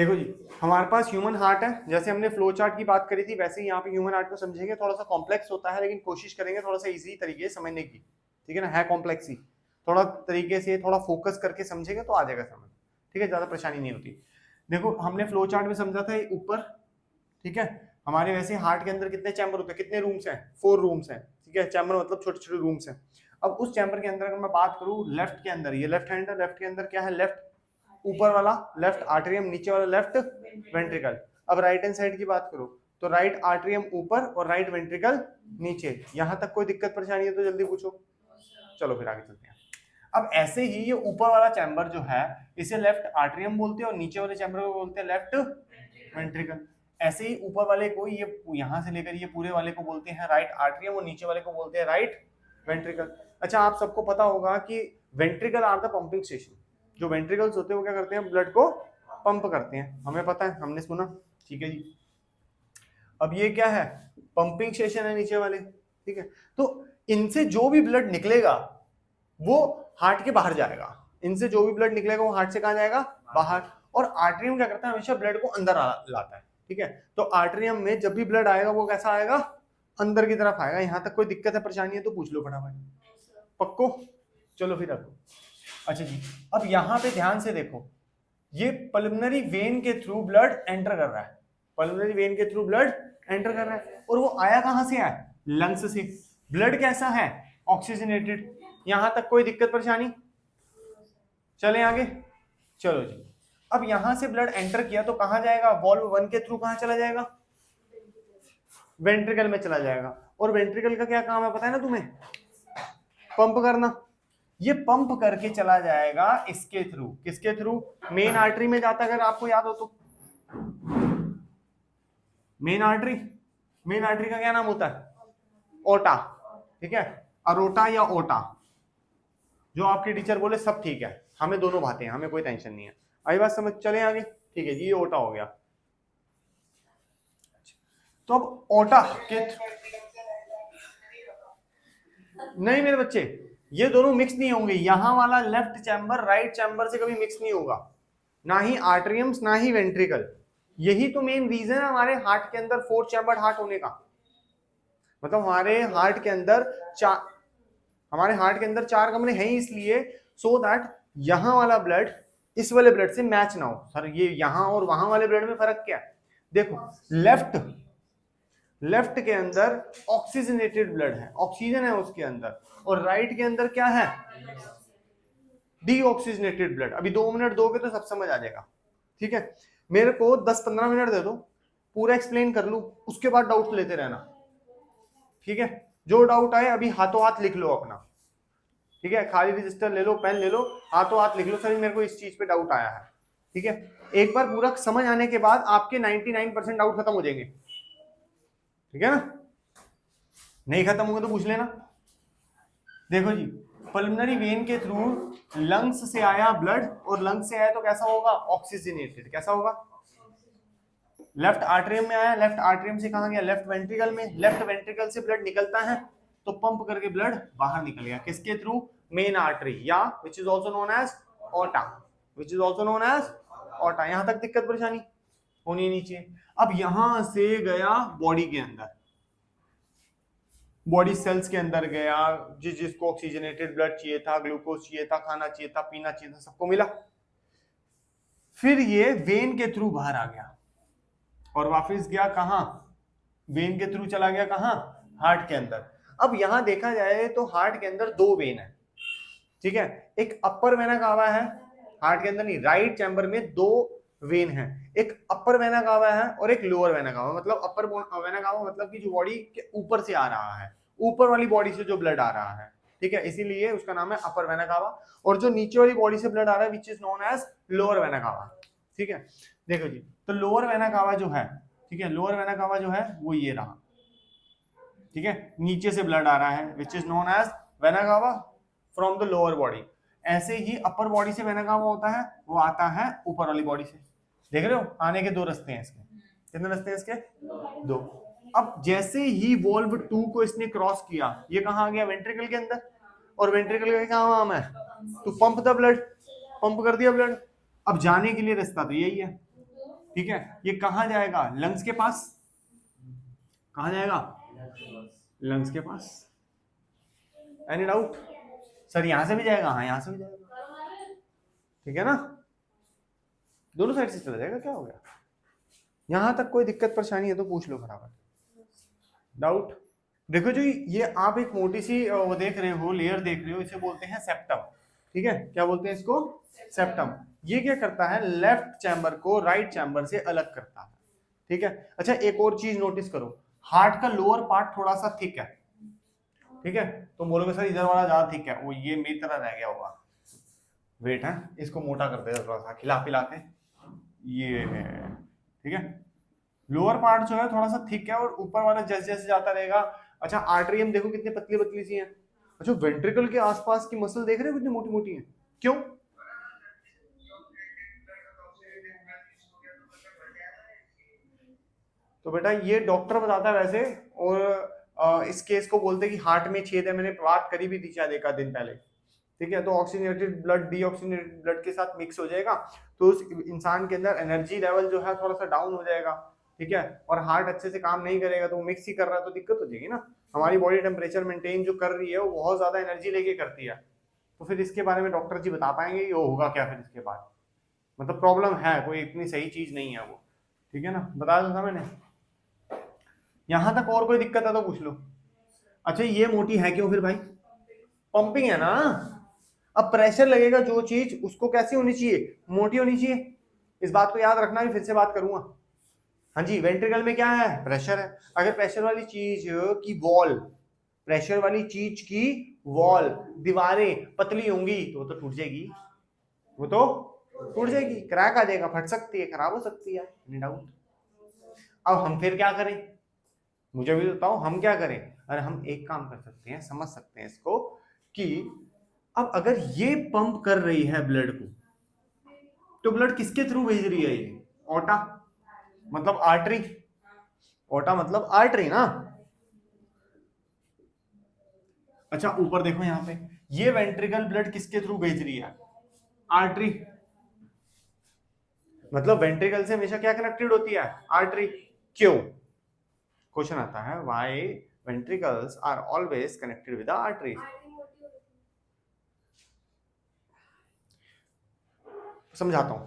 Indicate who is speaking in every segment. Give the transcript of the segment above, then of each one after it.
Speaker 1: देखो जी, हमारे पास human heart है। जैसे हमने फ्लो चार्ट की बात करी थी वैसे ही यहाँ पे ह्यूमन हार्ट को समझेंगे। थोड़ा सा कॉम्प्लेक्स होता है लेकिन कोशिश करेंगे थोड़ा सा इजी तरीके से समझने की। ठीक है ना, है कॉम्प्लेक्स ही, थोड़ा तरीके से थोड़ा फोकस करके समझेंगे तो आ जाएगा समझ। ठीक है, ज्यादा परेशानी नहीं होती। देखो हमने फ्लो चार्ट में समझा था ऊपर। ठीक है, हमारे वैसे हार्ट के अंदर कितने चैम्बर होते हैं, कितने रूम्स हैं? 4 रूम्स हैं। ठीक है, चैम्बर मतलब छोटे छोटे रूम्स हैं। अब उस चैम्बर के अंदर अगर मैं बात करूं लेफ्ट के अंदर, ये लेफ्ट हैंड है, लेफ्ट के अंदर क्या है? लेफ्ट ऊपर वाला लेफ्ट आर्टरियम, नीचे वाला लेफ्ट वेंट्रिकल। अब राइट हैंड साइड की बात करो तो राइट आर्टरियम ऊपर और राइट वेंट्रिकल नीचे। यहां तक कोई दिक्कत परेशानी है तो जल्दी पूछो। चलो फिर आगे चलते हैं। अब ऐसे ही ये ऊपर वाला चैम्बर जो है इसे लेफ्ट आर्टरियम बोलते हैं और नीचे वाले चैम्बर को बोलते हैं लेफ्ट वेंट्रिकल। ऐसे ही ऊपर वाले को, ये यहां से लेकर ये पूरे वाले को बोलते हैं राइट आर्टरियम और नीचे वाले को बोलते हैं राइट वेंट्रिकल। अच्छा, आप सबको पता होगा कि ventricle are the pumping station. जो वेंट्रिकल्स होते हैं वो क्या करते हैं? ब्लड को पंप करते हैं। हमें पता है, हमने सुना। ठीक है जी। अब ये क्या है? पंपिंग स्टेशन है नीचे वाले। ठीक है, तो इनसे जो भी ब्लड निकलेगा वो हार्ट के बाहर जाएगा। इनसे जो भी ब्लड निकलेगा वो हार्ट से कहां जाएगा? बाहर। और आर्टरियम क्या करता है? हमेशा ब्लड को अंदर लाता है। ठीक है, तो आर्टरियम में जब भी ब्लड आएगा वो कैसा आएगा? अंदर की तरफ आएगा। यहां तक कोई दिक्कत है, परेशानी है तो पूछ लो फटाफट। पक्को? चलो फिर रखो। अच्छा जी, अब यहां पे ध्यान से देखो, ये पल्मोनरी वेन के थ्रू ब्लड एंटर कर रहा है। पल्मोनरी वेन के थ्रू ब्लड एंटर कर रहा है और वो आया कहां से है? लंग्स से। ब्लड कैसा है? ऑक्सीजनेटेड। यहां तक कोई दिक्कत परेशानी? चलें आगे। चलो जी, अब यहां से ब्लड एंटर किया तो कहां जाएगा? वॉल्व 1 के थ्रू कहां चला जाएगा? वेंट्रिकल में चला जाएगा। और वेंट्रिकल का क्या काम है पता है ना तुम्हें? पंप करना। ये पंप करके चला जाएगा इसके थ्रू। किसके थ्रू? मेन आर्टरी में जाता है, अगर आपको याद हो तो। मेन आर्टरी, मेन आर्टरी का क्या नाम होता है? ओटा। ठीक है, अरोटा या ओटा, जो आपके टीचर बोले सब ठीक है। हमें दोनों भाते हैं, हमें कोई टेंशन नहीं है। आई बात समझ? चले आगे। ठीक है जी, ये ओटा हो गया। तो अब ओटा के नहीं मेरे बच्चे, ये दोनों मिक्स नहीं होंगे। यहां वाला लेफ्ट चैम्बर राइट चैम्बर से कभी मिक्स नहीं होगा, ना ही आर्टरियम्स ना ही वेंट्रिकल। यही तो मेन रीजन है हमारे हार्ट के अंदर 4 चैम्बर हार्ट होने का। मतलब हमारे हार्ट के अंदर 4 कमरे हैं इसलिए, सो दैट यहां वाला ब्लड इस वाले ब्लड से मैच ना हो। सर ये यहां और वहां वाले ब्लड में फर्क क्या है? देखो, लेफ्ट के अंदर ऑक्सीजनेटेड ब्लड है, ऑक्सीजन है उसके अंदर। और राइट के अंदर क्या है? Deoxygenated blood. अभी 2 मिनट दोगे तो सब समझ आ जाएगा। ठीक है, मेरे को 10-15 मिनट दे दो, पूरा एक्सप्लेन कर लूं, उसके बाद डाउट लेते रहना। ठीक है, जो डाउट आए अभी हाथों हाथ लिख लो अपना। ठीक है, खाली रजिस्टर ले लो, पेन ले लो, हाथों हाथ लिख लो, सर मेरे को इस चीज पे डाउट आया है। ठीक है, एक बार पूरा समझ आने के बाद आपके 99% डाउट खत्म हो जाएंगे। ठीक है ना? नहीं खत्म होंगे तो पूछ लेना। देखो जी, पल्मोनरी वेन के थ्रू लंग्स से आया ब्लड, और लंग्स से आया तो कैसा होगा? ऑक्सीजनेटेड। कैसा होगा? लेफ्ट आर्टरियम में आया, लेफ्ट आर्टरियम से कहां गया? लेफ्ट वेंट्रिकल में। लेफ्ट वेंट्रिकल से ब्लड निकलता है तो पंप करके ब्लड बाहर निकल गया। किसके थ्रू? मेन आर्टरी, या which is also known as aorta. Which is also known as aorta. यहां तक दिक्कत परेशानी होनी नहीं चाहिए। अब यहां से गया बॉडी के अंदर, बॉडी सेल्स के अंदर गया, जिसको ऑक्सीजनेटेड ब्लड चाहिए था, ग्लूकोज चाहिए था, खाना चाहिए था, पीना चाहिए था, सबको मिला। फिर ये वेन के थ्रू बाहर आ गया और वापस गया कहां? वेन के थ्रू चला गया कहां? हार्ट के अंदर। अब यहां देखा जाए तो हार्ट के अंदर 2 वेन है। ठीक है, एक अपर वेना कावा है, हार्ट के अंदर नहीं, राइट चैम्बर में 2 वेन है। एक अपर वेना कावा है और एक लोअर वेना कावा। मतलब अपर वेना कावा मतलब कि जो बॉडी के ऊपर से आ रहा है, ऊपर वाली बॉडी से जो ब्लड आ रहा है। ठीक है, इसीलिए उसका नाम है अपर वेना कावा। और जो नीचे वाली बॉडी से ब्लड आ रहा है which is known as lower vena cava. ठीक है, देखो जी, तो लोअर वेना कावा जो है, ठीक है, लोअर वेना कावा जो है वो ये रहा। ठीक है, नीचे से ब्लड आ रहा है which is known as vena cava from the lower body. ऐसे ही अपर बॉडी से वेना कावा होता है, वो आता है ऊपर वाली बॉडी से। देख रहे हो, आने के 2 रास्ते हैं इसके। कितने रास्ते हैं इसके? 2। अब जैसे ही वॉल्व 2 को इसने क्रॉस किया, ये कहां आ गया? वेंट्रिकल के अंदर। और वेंट्रिकल का क्या काम है? To pump the blood. Pump कर दिया ब्लड। अब जाने के लिए रास्ता तो यही है, ठीक है, ये कहाँ जाएगा? लंग्स के पास। कहाँ जाएगा? लंग्स के पास। Any doubt? सर यहां से भी जाएगा? हाँ यहां से भी जाएगा, ठीक है ना, दोनों साइड से चला जाएगा। क्या हो गया? यहां तक कोई दिक्कत परेशानी है तो पूछ लो बराबर। डाउट? देखो जी, ये आप एक मोटी सी वो देख रहे हो, लेयर देख रहे हो, इसे बोलते हैं सेप्टम। ठीक है, क्या बोलते हैं इसको? सेप्टम। ये क्या करता है? लेफ्ट चैम्बर को राइट चैम्बर से अलग करता है। ठीक है, अच्छा एक और चीज नोटिस करो, हार्ट का लोअर पार्ट थोड़ा सा थिक है। ठीक है, तो बोलोगे सर इधर वाला ज्यादा थिक है, वो ये मेरी तरह रह गया होगा। वेट है, इसको मोटा कर देगा थोड़ा सा खिला पिला के। ये ठीक है, लोअर पार्ट जो है थोड़ा सा थिक है और ऊपर वाला जैसे जैसे जाता रहेगा। अच्छा आर्टरियम देखो कितनी पतली पतली सी है। अच्छा वेंट्रिकल के आसपास की मसल देख रहे हो कितनी मोटी मोटी है, क्यों? तो बेटा ये डॉक्टर बताता है वैसे, और इस केस को बोलते हैं कि हार्ट में छेद है। मैंने बात करी भी थी शायद एक आध दिन पहले। ठीक है, तो ऑक्सीजनेटेड ब्लड डीऑक्सीजनेटेड ब्लड के साथ मिक्स हो जाएगा, तो उस इंसान के अंदर एनर्जी लेवल जो है थोड़ा सा डाउन हो जाएगा। ठीक है, और हार्ट अच्छे से काम नहीं करेगा, तो मिक्स ही कर रहा है तो दिक्कत हो जाएगी ना। हमारी बॉडी टेम्परेचर मेंटेन जो कर रही है वो बहुत ज्यादा एनर्जी लेके करती है, तो फिर इसके बारे में डॉक्टर जी बता पाएंगे ये होगा क्या फिर इसके बाद। मतलब प्रॉब्लम है, कोई इतनी सही चीज नहीं है वो। ठीक है ना, बता दूं था मैंने। यहां तक और कोई दिक्कत है तो पूछ लो। अच्छा ये मोटी है क्यों फिर भाई? पंपिंग है ना। अब प्रेशर लगेगा जो चीज, उसको कैसी होनी चाहिए? मोटी होनी चाहिए। इस बात को याद रखना, भी फिर से बात करूंगा। हाँ जी, वेंट्रिकल में क्या है? प्रेशर है। अगर प्रेशर वाली चीज की वॉल, प्रेशर वाली चीज की वॉल, दीवारें पतली होंगी तो वो तो टूट जाएगी, वो तो टूट जाएगी, क्रैक आ जाएगा, फट सकती है, खराब हो सकती है, नो डाउट। अब हम फिर क्या करें? मुझे भी बताओ हम क्या करें? अरे हम एक काम कर सकते हैं, समझ सकते हैं इसको, कि अब अगर ये पंप कर रही है ब्लड को, तो ब्लड किसके थ्रू भेज रही है? ये ओटा मतलब आर्टरी, ओटा मतलब आर्टरी ना। अच्छा ऊपर देखो यहां पे, ये वेंट्रिकल ब्लड किसके थ्रू भेज रही है? आर्टरी। मतलब वेंट्रिकल से हमेशा क्या कनेक्टेड होती है? आर्टरी। क्यों? क्वेश्चन आता है why ventricles are always connected with the artery. समझाता हूं।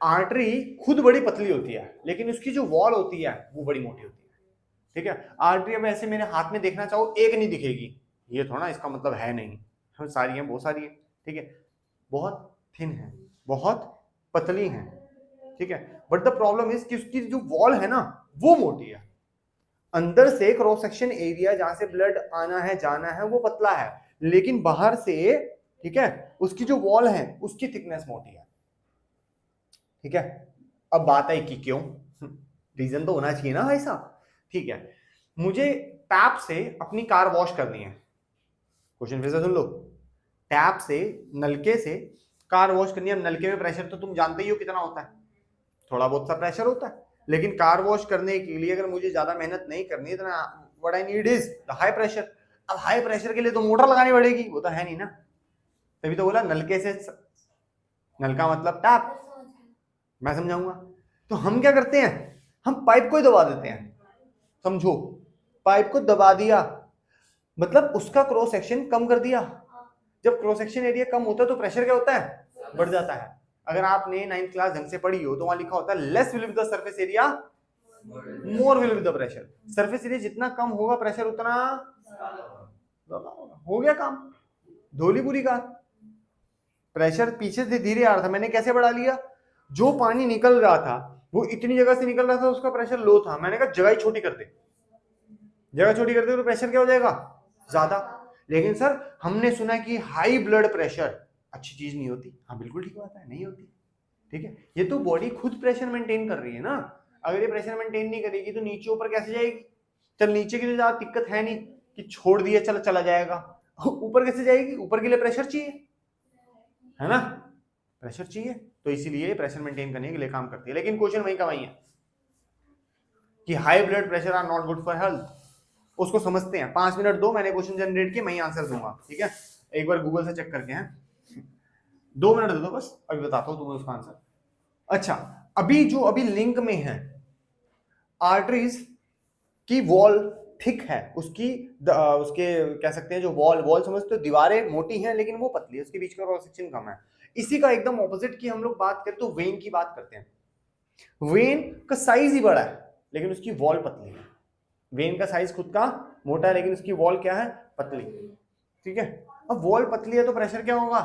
Speaker 1: आर्टरी खुद बड़ी पतली होती है, लेकिन उसकी जो वॉल होती है वो बड़ी मोटी होती है। ठीक है, आर्टरी अब ऐसे मेरे हाथ में देखना चाहो एक नहीं दिखेगी, ये थोड़ा इसका मतलब है नहीं, हम सारी हैं, बहुत सारी है। ठीक है, बहुत थिन है, बहुत पतली है। ठीक है, बट द प्रॉब्लम इज कि उसकी जो वॉल है ना वो मोटी है। अंदर से क्रॉस सेक्शन एरिया जहां से ब्लड आना है जाना है वो पतला है, लेकिन बाहर से, ठीक है, उसकी जो वॉल है उसकी थिकनेस मोटी है। ठीक है, अब बात है कि क्यों? रीजन तो होना चाहिए ना भाई साहब। ठीक है, मुझे टैप से अपनी कार वॉश करनी है। क्वेश्चन फिर से सुन लो। टैप से, नलके से कार वॉश करनी है। नलके में प्रेशर तो तुम जानते ही हो कितना होता है, थोड़ा बहुत सा प्रेशर होता है। लेकिन कार वॉश करने के लिए अगर मुझे ज्यादा मेहनत नहीं करनी है, तो what I need is the high pressure. अब हाई प्रेशर के लिए तो मोटर लगानी पड़ेगी, वो तो है नहीं ना। तभी तो बोला नलके से, नलका मतलब टैप, मैं समझाऊंगा। तो हम क्या करते हैं? हम पाइप को ही दबा देते हैं। समझो, पाइप को दबा दिया मतलब उसका क्रॉस सेक्शन कम कर दिया। जब क्रॉस सेक्शन एरिया कम होता है तो प्रेशर क्या होता है? बढ़ जाता है। अगर आपने 9th क्लास ढंग से पढ़ी हो तो वहां लिखा होता है less will be the surface area, more will be the pressure. Surface area जितना कम होगा प्रेशर उतना ज्यादा होगा। हो गया काम, धोली पूरी कार। प्रेशर पीछे से धीरे आ रहा था, मैंने कैसे बढ़ा लिया? जो पानी निकल रहा था वो इतनी जगह से निकल रहा था, उसका प्रेशर लो था, मैंने कहा जगह ही छोटी कर दे। जगह छोटी कर दे तो प्रेशर क्या हो जाएगा? ज्यादा। लेकिन सर हमने सुना कि हाई ब्लड प्रेशर अच्छी चीज नहीं होती। हाँ बिल्कुल ठीक बात है, नहीं होती। ठीक है, ये तो बॉडी खुद प्रेशर मेंटेन कर रही है ना। अगर ये प्रेशर मेंटेन नहीं करेगी तो नीचे ऊपर कैसे जाएगी? चल नीचे की तो ज्यादा दिक्कत है नहीं कि छोड़ दिया चल चला जाएगा, ऊपर कैसे जाएगी? ऊपर के लिए प्रेशर चाहिए, है ना, प्रेशर चाहिए। तो इसीलिए प्रेशर मेंटेन करने के लिए काम करती है। लेकिन क्वेश्चन वही का वही है कि high blood pressure are not good for health. उसको समझते हैं। 5 मिनट दो, मैंने क्वेश्चन जनरेट किया, मैं ही आंसर दूंगा। ठीक है, एक बार गूगल से चेक करके हैं, 2 मिनट दे दो बस, अभी बताता हूँ तुम्हें उसका आंसर। अच्छा अभी लिंक में है, आर्टरीज की वॉल थिक है, उसके कह सकते हैं जो वॉल समझते हो, दीवारें मोटी हैं लेकिन वो पतली है, उसके बीच का क्रॉस सेक्शन कम है। इसी का एकदम ऑपोजिट की हम लोग बात करें तो वेन की बात करते हैं। वेन का साइज ही बड़ा है लेकिन उसकी वॉल पतली है। वेन का साइज खुद का मोटा है लेकिन उसकी वॉल क्या है, पतली। ठीक है, अब वॉल पतली है तो प्रेशर क्या होगा,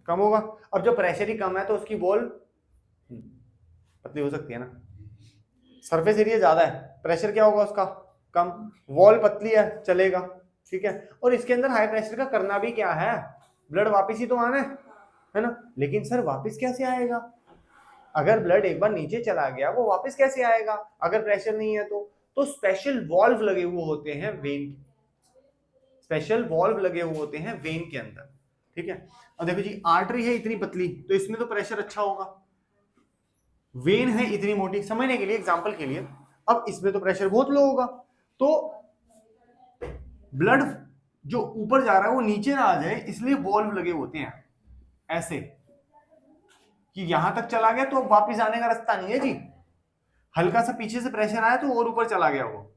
Speaker 1: कम होगा। अब जब प्रेशर ही कम है तो उसकी वॉल पतली हो सकती है ना, सरफेस एरिया ज्यादा है, प्रेशर क्या होगा उसका, कम, वॉल पतली है, चलेगा। ठीक है, और इसके अंदर हाई प्रेशर का करना भी क्या है, ब्लड वापस ही तो आना है ना। लेकिन सर वापस कैसे आएगा, अगर ब्लड एक बार नीचे चला गया वो वापस कैसे आएगा अगर प्रेशर नहीं है तो स्पेशल वॉल्व लगे हुए होते हैं वेन, स्पेशल वॉल्व लगे हुए होते हैं वेन के अंदर। ठीक है, अब देखो जी, आर्टरी है इतनी पतली तो इसमें तो प्रेशर अच्छा होगा, वेन है इतनी मोटी, समझने के लिए एग्जांपल के लिए, अब इसमें तो प्रेशर बहुत लो होगा, तो ब्लड जो ऊपर जा रहा है वो नीचे ना आ जाए, इसलिए वॉल्व लगे होते हैं ऐसे कि यहां तक चला गया तो वापस आने का रास्ता नहीं है जी। हल्का सा पीछे से प्रेशर आया तो और ऊपर चला गया, वो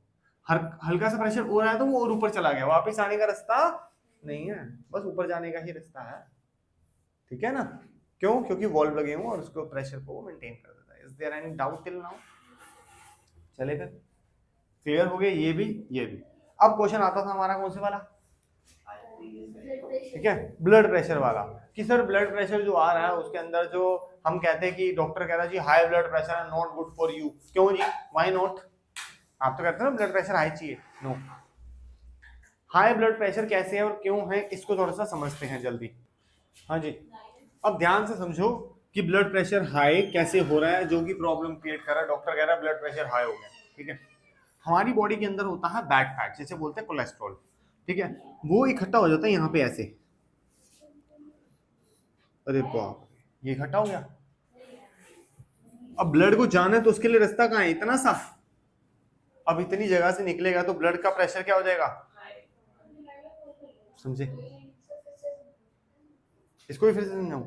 Speaker 1: हल्का सा प्रेशर और आया तो वो और ऊपर चला गया, वापस आने का रास्ता नहीं है, बस ऊपर जाने का ही रास्ता है। ठीक है ना, क्यों, क्योंकि वॉल्व लगे हुए और उसको प्रेशर को मेंटेन कर देता है। Is there any doubt till now, चलेगा, क्लियर हो गया ये भी ये भी। अब क्वेश्चन आता था हमारा कौन से वाला, ठीक है, ब्लड प्रेशर वाला, कि सर ब्लड प्रेशर जो आ रहा है उसके अंदर जो हम कहते हैं कि डॉक्टर कह रहा है जी हाई ब्लड प्रेशर है नॉट गुड फॉर यू, क्यों जी, व्हाई नॉट, आप तो कहते हैं ना ब्लड प्रेशर हाई चाहिए, नो, हाई ब्लड प्रेशर कैसे है और क्यों है इसको थोड़ा सा समझते हैं जल्दी। हाँ जी, अब ध्यान से समझो कि ब्लड प्रेशर हाई कैसे हो रहा है, जो कि प्रॉब्लम क्रिएट कर रहा है, डॉक्टर कह रहा है ब्लड प्रेशर हाई हो गया। ठीक है, हमारी बॉडी के अंदर होता है बैड फैट, जैसे बोलते हैं कोलेस्ट्रॉल। ठीक है, वो इकट्ठा हो जाता है यहाँ पे ऐसे, अरे बाप, ये इकट्ठा हो गया। अब ब्लड को जाना है तो उसके लिए रास्ता कहाँ है, इतना सा, अब इतनी जगह से निकलेगा तो ब्लड का प्रेशर क्या हो जाएगा, समझे, इसको भी फिर से समझाऊं,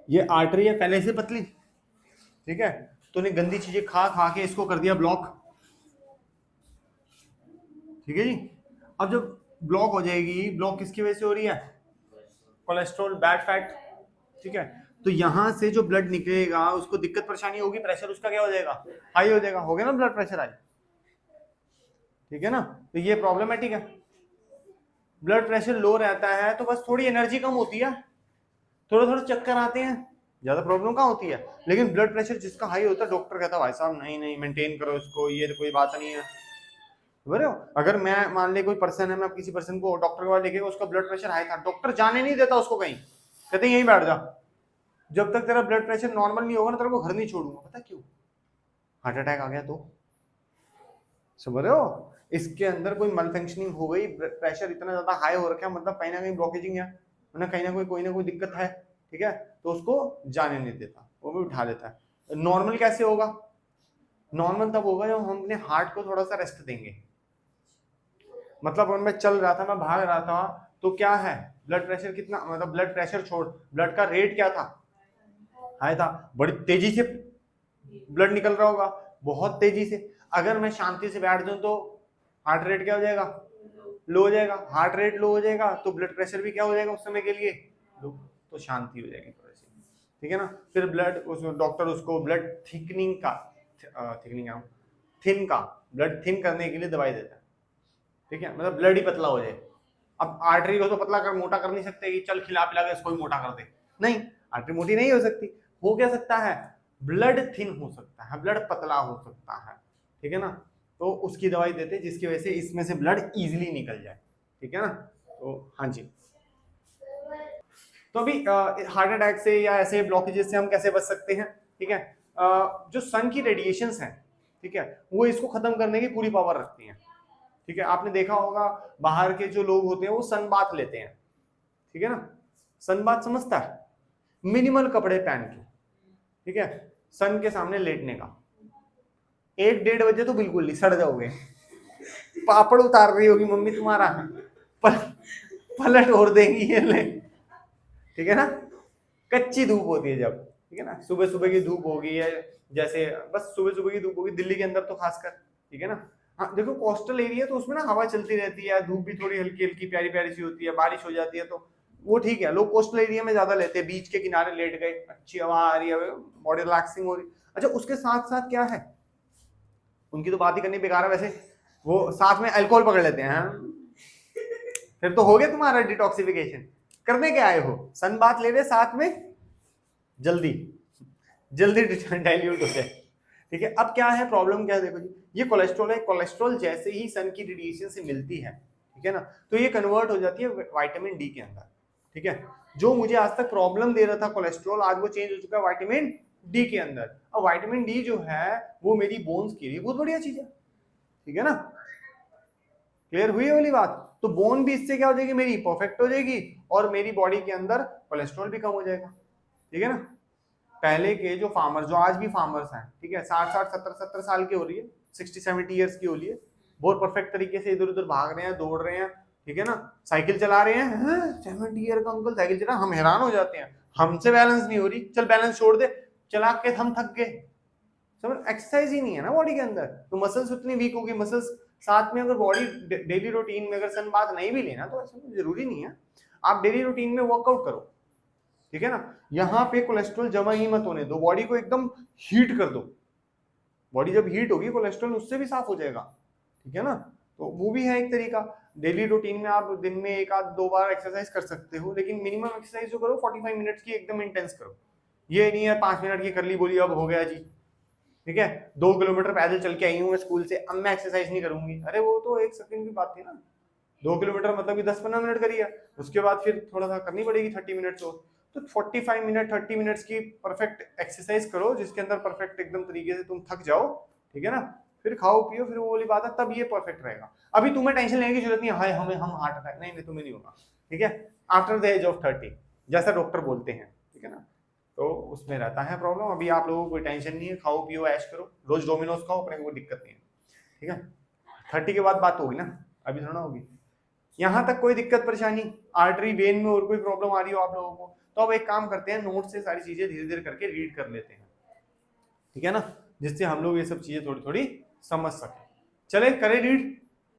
Speaker 1: ये आर्टरी है पहले से पतली, ठीक है, तूने गंदी चीजें खा खा के इसको कर दिया ब्लॉक। ठीक है जी, अब जब ब्लॉक हो जाएगी, ब्लॉक किसकी वजह से हो रही है, कोलेस्ट्रॉल बैड फैट। ठीक है, तो यहां से जो ब्लड निकलेगा उसको दिक्कत परेशानी होगी, प्रेशर उसका क्या हो जाएगा, हाई हो जाएगा, हो गया ना ब्लड प्रेशर हाई। ठीक है ना, तो ये प्रॉब्लमेटिक है। ब्लड प्रेशर लो रहता है तो बस थोड़ी एनर्जी कम होती है, थोड़ा थोड़ा चक्कर आते हैं, ज्यादा प्रॉब्लम कहाँ होती है। लेकिन ब्लड प्रेशर जिसका हाई होता है डॉक्टर कहता है भाई साहब नहीं नहीं मेंटेन करो इसको, ये कोई बात नहीं है। बोले अगर मैं मान ले कोई पर्सन है, मैं किसी पर्सन को डॉक्टर के पास लेके, उसका ब्लड प्रेशर हाई था, डॉक्टर जाने नहीं देता उसको कहीं, कहते यहीं बैठ जा, जब तक तेरा ब्लड प्रेशर नॉर्मल नहीं होगा ना तेरे को घर नहीं छोड़ूंगा। पता क्यों, हार्ट अटैक आ गया तो, समझ रहे हो, इसके अंदर कोई मलफंक्शनिंग हो गई, प्रेशर इतना ज्यादा हाई हो रखा है, मतलब कहीं ना कहीं ब्लॉकेजिंग है ना, कहीं ना कोई दिक्कत है। ठीक है, तो उसको जाने नहीं देता, वो भी उठा लेता है। नॉर्मल कैसे होगा, नॉर्मल तब होगा जब हम अपने हार्ट को थोड़ा सा रेस्ट देंगे। मतलब मैं चल रहा था, मैं भाग रहा था, तो क्या है ब्लड प्रेशर कितना, मतलब ब्लड प्रेशर छोड़, ब्लड का रेट क्या था, हाई था, बड़ी तेजी से ब्लड निकल रहा होगा, बहुत तेजी से। अगर मैं शांति से बैठ जाऊं तो हार्ट रेट क्या हो जाएगा, लो हो जाएगा, हार्ट रेट लो हो जाएगा तो ब्लड प्रेशर भी क्या हो जाएगा उस समय के लिए लो, तो शांति हो जाएगी थोड़ी सी। ठीक है ना, फिर ब्लड डॉक्टर उसको ब्लड थिकनिंग का थिन का ब्लड थिन करने के लिए दवाई देता है। ठीक है, मतलब ब्लड ही पतला हो जाए। अब आर्टरी को तो पतला कर मोटा कर नहीं सकते कि चल खिला पिला के इसको ही मोटा कर दे, नहीं, आर्टरी मोटी नहीं हो सकती, हो क्या सकता है, ब्लड थिन हो सकता है, ब्लड पतला हो सकता है। ठीक है ना, तो उसकी दवाई देते हैं जिसकी वजह से इसमें से ब्लड इजीली निकल जाए। ठीक है ना, तो हाँ जी, तो अभी हार्ट अटैक से या ऐसे ब्लॉकेजेस से हम कैसे बच सकते हैं। ठीक है, जो सन की रेडिएशंस हैं, ठीक है, वो इसको खत्म करने की पूरी पावर रखती हैं। ठीक है, आपने देखा होगा बाहर के जो लोग होते हैं वो सन बाथ लेते हैं। ठीक है ना, सन बाथ समझता है, मिनिमल कपड़े पहन के, ठीक है, सन के सामने लेटने का, 1-1:30 बजे तो बिल्कुल नहीं, सड़ जाओगे, पापड़ उतार रही होगी मम्मी तुम्हारा, पलट और देंगी ये ले। ठीक है ना, कच्ची धूप होती है जब, ठीक है ना, सुबह सुबह की धूप होगी है, जैसे बस सुबह सुबह की धूप होगी दिल्ली के अंदर तो खासकर, ठीक है ना। हाँ देखो कोस्टल एरिया तो उसमें ना हवा चलती रहती है, धूप भी थोड़ी हल्की हल्की प्यारी प्यारी सी होती है, बारिश हो जाती है तो वो ठीक है, लोग कोस्टल एरिया में ज्यादा लेते हैं, बीच के किनारे लेट गए, अच्छी हवा आ रही है, बॉडी रिलैक्सिंग हो रही है। अच्छा उसके साथ साथ क्या है, उनकी तो बात ही करनी बेकार है वैसे, वो साथ में अल्कोहल पकड़ लेते हैं, फिर तो हो गया तुम्हारा डिटॉक्सिफिकेशन। करने क्या आए हो, सन बात ले रहे साथ में, जल्दी जल्दी डाइल्यूट हो जाए, ठीक है। अब क्या है प्रॉब्लम क्या है, देखो जी ये कोलेस्ट्रॉल है, कोलेस्ट्रॉल जैसे ही सन की रेडिएशन से मिलती है, ठीक है ना, तो ये कन्वर्ट हो जाती है विटामिन डी के अंदर, ठीक है। जो मुझे आज तक प्रॉब्लम दे रहा था कोलेस्ट्रॉल, आज वो चेंज हो चुका है विटामिन डी के अंदर। अब विटामिन डी जो है वो मेरी बोन्स के लिए बहुत बढ़िया चीज है, ठीक है ना, क्लियर हुई है वाली बात। तो बोन भी इससे क्या हो जाएगी, मेरी परफेक्ट हो जाएगी, और मेरी बॉडी के अंदर कोलेस्ट्रॉल भी कम हो जाएगा, ठीक है ना। पहले के जो फार्मर, जो आज भी फार्मर्स हैं, ठीक है, 60-60 70-70 साल की हो रही है, 60-70 ईयर्स की हो रही है, बहुत परफेक्ट तरीके से इधर उधर भाग रहे हैं, दौड़ रहे हैं, ठीक है ना, साइकिल चला रहे हैं, 70 ईयर का अंकल साइकिल चला, हम हैरान हो जाते हैं, हमसे बैलेंस नहीं हो रही, चल बैलेंस छोड़ दे, चला के हम थक गए, समझ, एक्सरसाइज ही नहीं है ना बॉडी के अंदर, तो मसल्स उतनी वीक होगी, मसल्स साथ में अगर बॉडी डेली रूटीन में अगर सन बात नहीं भी लेना तो ऐसा जरूरी नहीं है, आप डेली रूटीन में वर्कआउट करो, ठीक है ना। यहाँ पे कोलेस्ट्रॉल जमा ही मत होने दो, बॉडी को एकदम हीट कर दो, बॉडी जब हीट होगी कोलेस्ट्रॉल उससे भी साफ हो जाएगा, ठीक है ना। तो वो भी है एक तरीका, डेली रूटीन में आप दिन में 1-2 बार एक्सरसाइज कर सकते हो, लेकिन मिनिमम एक्सरसाइज जो करो 45 मिनट्स की एकदम इंटेंस करो, ये नहीं है 5 मिनट की कर ली बोली अब हो गया जी, ठीक है, 2 किलोमीटर पैदल चल के आई हूँ मैं स्कूल से, अब मैं एक्सरसाइज नहीं करूंगी, अरे वो तो 1 सेकंड की बात थी ना, 2 किलोमीटर मतलब कि 10-15 मिनट करिए, उसके बाद फिर थोड़ा सा करनी पड़ेगी 30 मिनट्स और, तो 45 मिनट 30 मिनट्स की परफेक्ट एक्सरसाइज करो, जिसके अंदर परफेक्ट एकदम तरीके से तुम थक जाओ, ठीक है ना, फिर खाओ पियो, फिर वो वाली बात है, तब ये परफेक्ट रहेगा। अभी तुम्हें टेंशन लेने की जरूरत नहीं, हाय हमें हम हार्ट अटैक, नहीं नहीं तुम्हें नहीं होगा, ठीक है, आफ्टर द एज ऑफ 30 जैसा डॉक्टर बोलते हैं, ठीक है ना, तो उसमें रहता है प्रॉब्लम। अभी आप लोगों को कोई टेंशन नहीं है, खाओ पियो ऐश करो, रोज डोमिनोज खाओ, अपने को कोई दिक्कत नहीं है, ठीक है। 30 के बाद बात होगी ना, अभी थोड़ा होगी। यहाँ तक कोई दिक्कत परेशानी, आर्टरी वेन में और कोई प्रॉब्लम आ रही हो आप लोगों को, तो अब एक काम करते हैं, नोट से सारी चीजें धीरे धीरे करके रीड कर लेते हैं, ठीक है ना, जिससे हम लोग ये सब चीजें थोड़ी थोड़ी समझ सके। चले करें रीड।